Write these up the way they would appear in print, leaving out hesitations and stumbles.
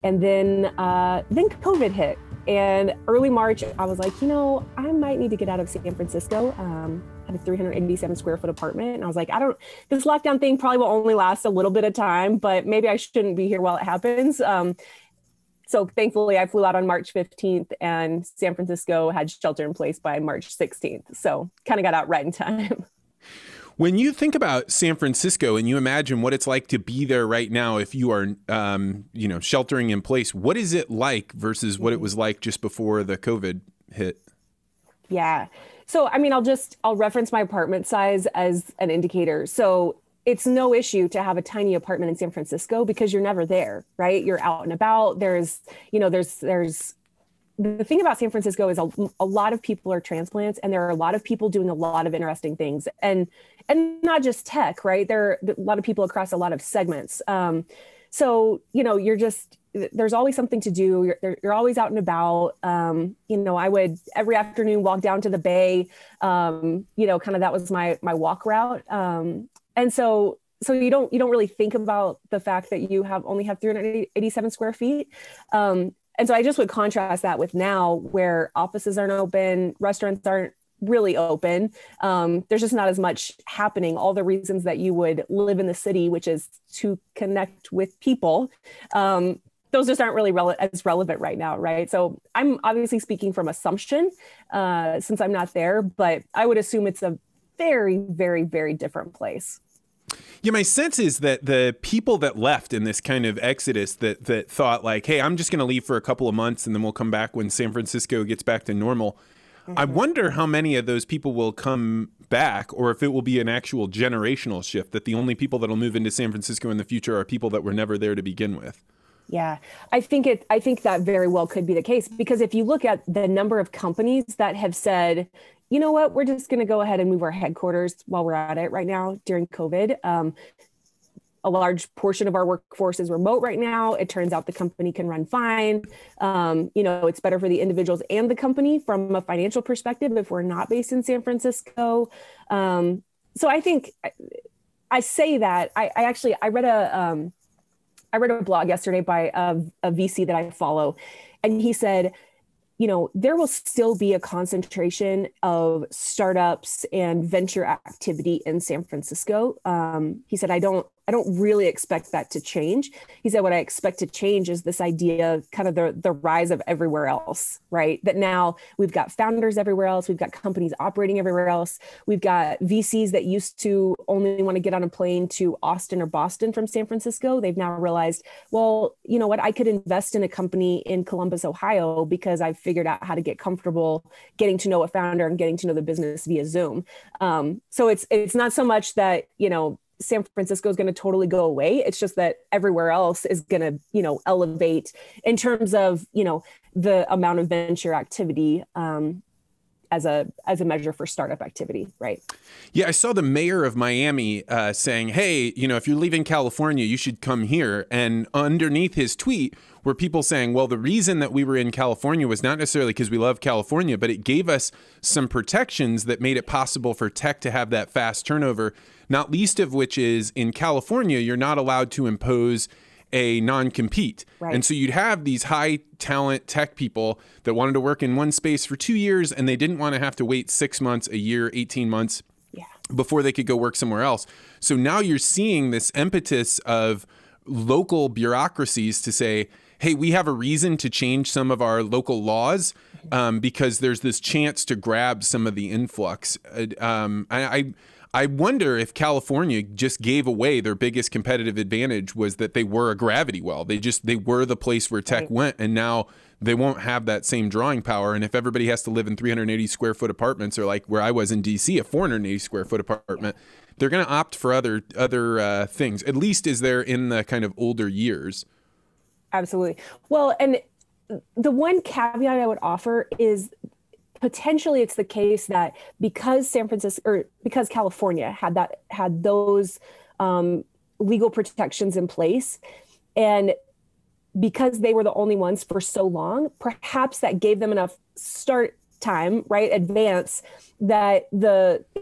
And then COVID hit. And early March, I was like, I might need to get out of San Francisco. I had a 387 square foot apartment. And I was like, this lockdown thing probably will only last a little bit of time, but maybe I shouldn't be here while it happens. So thankfully I flew out on March 15th and San Francisco had shelter in place by March 16th. So kind of got out right in time. When you think about San Francisco and you imagine what it's like to be there right now, if you are, sheltering in place, what is it like versus what it was like just before the COVID hit? Yeah. So, I'll reference my apartment size as an indicator. So it's no issue to have a tiny apartment in San Francisco because you're never there, right? You're out and about. There's the thing about San Francisco is a lot of people are transplants, and there are a lot of people doing a lot of interesting things, and not just tech, right? There are a lot of people across a lot of segments. So, there's always something to do. You're always out and about. I would every afternoon walk down to the bay. Kind of that was my walk route. And so you don't really think about the fact that you only have 387 square feet. And so I just would contrast that with now where offices aren't open, restaurants aren't really open. There's just not as much happening. All the reasons that you would live in the city, which is to connect with people, those just aren't really as relevant right now, right? So I'm obviously speaking from assumption since I'm not there, but I would assume it's a very, very, very different place. Yeah, my sense is that the people that left in this kind of exodus that thought like, hey, I'm just going to leave for a couple of months and then we'll come back when San Francisco gets back to normal. Mm-hmm. I wonder how many of those people will come back, or if it will be an actual generational shift, that the only people that will move into San Francisco in the future are people that were never there to begin with. Yeah, I think that very well could be the case, because if you look at the number of companies that have said, you know what, we're just going to go ahead and move our headquarters while we're at it right now during COVID. A large portion of our workforce is remote right now. It turns out the company can run fine. It's better for the individuals and the company from a financial perspective if we're not based in San Francisco. So I think I say that I read a blog yesterday by a VC that I follow, and he said, there will still be a concentration of startups and venture activity in San Francisco. He said, I don't really expect that to change. He said, what I expect to change is this idea of kind of the rise of everywhere else, right? That now we've got founders everywhere else. We've got companies operating everywhere else. We've got VCs that used to only want to get on a plane to Austin or Boston from San Francisco. They've now realized, well, you know what? I could invest in a company in Columbus, Ohio, because I've figured out how to get comfortable getting to know a founder and getting to know the business via Zoom. So it's not so much that, San Francisco is going to totally go away. It's just that everywhere else is going to, elevate in terms of, the amount of venture activity as a measure for startup activity, right? Yeah, I saw the mayor of Miami saying, hey, if you're leaving California, you should come here. And underneath his tweet were people saying, well, the reason that we were in California was not necessarily because we love California, but it gave us some protections that made it possible for tech to have that fast turnover, not least of which is in California, you're not allowed to impose a non-compete. Right. And so you'd have these high talent tech people that wanted to work in one space for 2 years, and they didn't want to have to wait 6 months, a year, 18 months before they could go work somewhere else. So now you're seeing this impetus of local bureaucracies to say, hey, we have a reason to change some of our local laws because there's this chance to grab some of the influx. I wonder if California just gave away their biggest competitive advantage was that they were a gravity well. They were the place where tech went, and now they won't have that same drawing power. And if everybody has to live in 380 square foot apartments, or like where I was in DC, a 480 square foot apartment, they're going to opt for other things, at least as they're in the kind of older years. Absolutely. Well, and the one caveat I would offer is potentially it's the case that because San Francisco or because California had those legal protections in place, and because they were the only ones for so long, perhaps that gave them enough start time, right, advance, that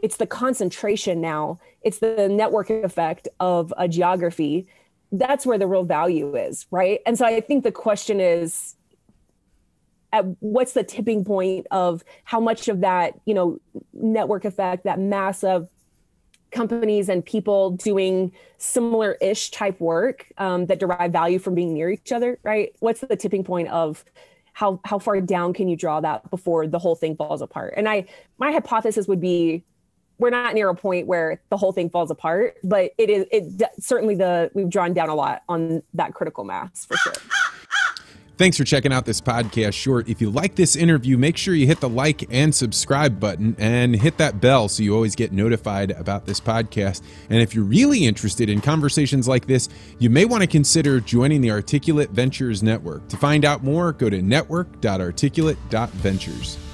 it's the concentration now, it's the network effect of a geography that's where the real value is, right? And so I think the question is, at what's the tipping point of how much of that, network effect, that mass of companies and people doing similar-ish type work that derive value from being near each other, right? What's the tipping point of how far down can you draw that before the whole thing falls apart? And my hypothesis would be, we're not near a point where the whole thing falls apart, but certainly we've drawn down a lot on that critical mass for sure. Thanks for checking out this podcast short. If you like this interview, make sure you hit the like and subscribe button and hit that bell so you always get notified about this podcast. And if you're really interested in conversations like this, you may want to consider joining the Articulate Ventures Network. To find out more, go to network.articulate.ventures.